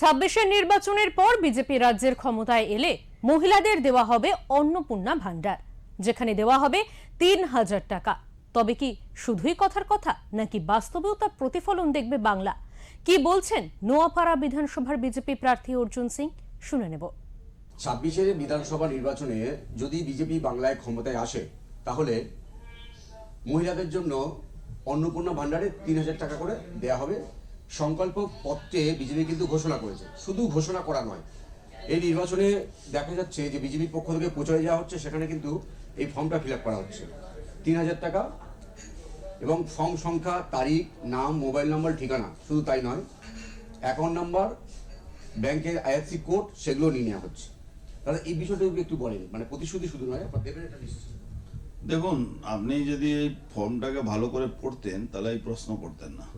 ২৬-এর নির্বাচনের পর বিজেপি রাজ্যের ক্ষমতায় এলে মহিলাদের দেওয়া হবে অন্নপূর্ণা ভান্ডার, যেখানে দেওয়া হবে ৩,০০০ টাকা। তবে কি শুধুই কথার কথা, নাকি বাস্তবেও তার প্রতিফলন দেখবে বাংলা? কি বলছেন নোয়াপাড়া বিধানসভার বিজেপি প্রার্থী অর্জুন সিং, শুনে নেব। ২৬-এর বিধানসভা নির্বাচনে যদি বিজেপি বাংলায় ক্ষমতায় আসে, তাহলে মহিলাদের জন্য অন্নপূর্ণা ভান্ডারে ৩,০০০ টাকা করে দেওয়া হবে। সংকল্প পত্রে বিজেপি কিন্তু ঘোষণা করেছে, শুধু ঘোষণা করা নয়, এই নির্বাচনে দেখা যাচ্ছে যে বিজেপির পক্ষ থেকে প্রচারে যাওয়া হচ্ছে, সেখানে কিন্তু এই ফর্মটা ফিল আপ করা হচ্ছে। ৩,০০০ টাকা এবং ফর্ম সংখ্যা, তারিখ, নাম, মোবাইল নম্বর, ঠিকানা, শুধু তাই নয়, অ্যাকাউন্ট নাম্বার, ব্যাংকের আইএফসি কোড, সেগুলো নিয়ে নেওয়া হচ্ছে। তাহলে এই বিষয়টা একটু বলেন, মানে প্রতিশ্রুতি শুধু নয়, আপনার দেবেন এটা নিশ্চিত। দেখুন, আপনি যদি এই ফর্মটাকে ভালো করে পড়তেন তাহলে এই প্রশ্ন করতেন না।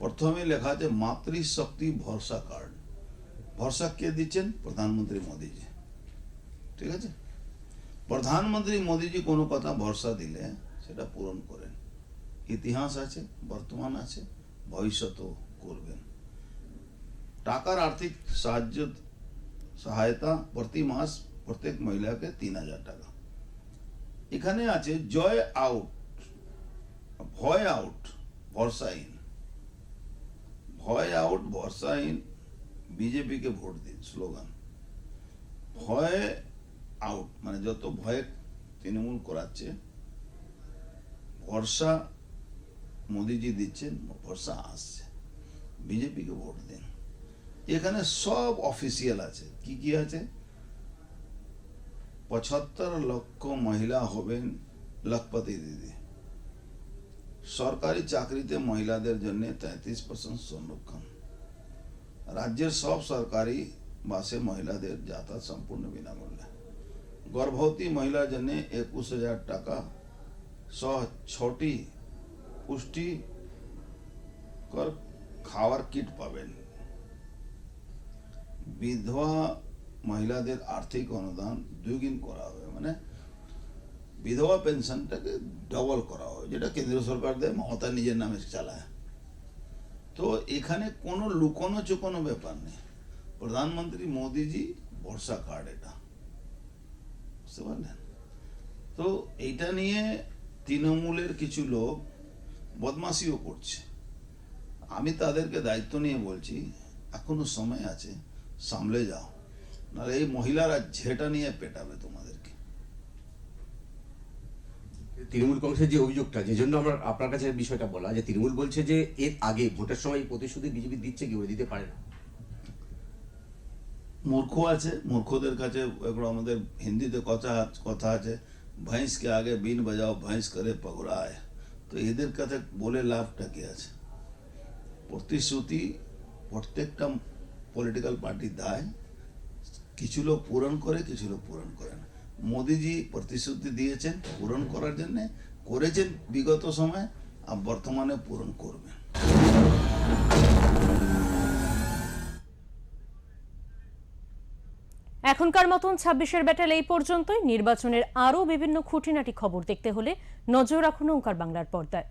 প্রথমে লেখা আছে মাতৃশক্তি ভরসা কার্ড। ভরসা কে দিচ্ছেন? প্রধানমন্ত্রী মোদীজি। ঠিক আছে, প্রধানমন্ত্রী মোদীজি কোনো কথা ভরসা দিলে সেটা পূরণ করেন। ইতিহাস আছে, বর্তমান আছে, ভবিষ্যতেও করবেন। টাকার আর্থিক সহায়তা প্রতি মাস প্রত্যেক মহিলাকে ৩,০০০ টাকা। এখানে আছে জয় আউট, ভয় আউট, ভরসা ইন। ভয় আউট, ভরসা ইন, বিজেপিকে ভোট দিন স্লোগান। ভয় আউট মানে যত ভয়ে তৃণমূল করাচ্ছে, ভরসা মোদিজি দিচ্ছেন, ভরসা আসছে, বিজেপিকে ভোট দিন। এখানে সব অফিসিয়াল আছে। কি কি আছে? ৭৫ লক্ষ মহিলা হবেন লখপতি দিদি। সরকারি চাকরিতে মহিলাদের জন্য ৩৩% সংরক্ষণ। রাজ্যের সব সরকারি বাসে মহিলাদের যাতায়াত সম্পূর্ণ বিনামূল্যে। গর্ভবতী মহিলার জন্য ২১,০০০ টাকা সহ ৬টি পুষ্টিকর খাওয়ার কিট পাবেন। বিধবা মহিলাদের আর্থিক অনুদান ২ গুণ করা হবে, মানে বিধবা পেনশনটাকে ডবল করা হবে, যেটা কেন্দ্রীয় সরকার দেয়, মমতা নিজের নামে চালায়। তো এখানে কোনো লুকোনো চুকোনো ব্যাপার নেই। প্রধানমন্ত্রী মোদীজি ভরসা কার্ড, এটা বুঝতে পারলেন? তো এইটা নিয়ে তৃণমূলের কিছু লোক বদমাশিও করছে। আমি তাদেরকে দায়িত্ব নিয়ে বলছি, এখনো সময় আছে, সামলে যাও, নাহলে এই মহিলারা ঝেঁটা নিয়ে পেটাবে তোমাদেরকে। তৃণমূল কংগ্রেসের যে অভিযোগটা, যে জন্য আমরা আপনার কাছে বিষয়টা বলা, যে তৃণমূল বলছে যে এর আগে ভোটের সময় প্রতিশ্রুতি বিজেপি দিচ্ছে, কি দিতে পারে না। মূর্খ আছে, মূর্খদের কাছে এগুলো আমাদের হিন্দিতে কথা আছে, ভैंसকে আগে বিন বাজাও ভैंस করে পগড়ায়। তো এদের কাছে বলে লাভটা কি আছে? প্রতিশ্রুতি প্রত্যেকটা পলিটিক্যাল পার্টি দেয়, কিছু লোক পূরণ করে, কিছু লোক পূরণ করে না। মোদিজি প্রতিশ্রুতি দিয়েছেন, পূরণ করার জন্য করেছেন বিগত সময়, আর বর্তমানে পূরণ করবেন। এখনকার মতন ২৬-এর ব্যাটেল এই পর্যন্তই। নির্বাচনের আরও বিভিন্ন খুঁটিনাটি খবর দেখতে হলে নজর রাখুন ওঙ্কার বাংলার পর্দায়।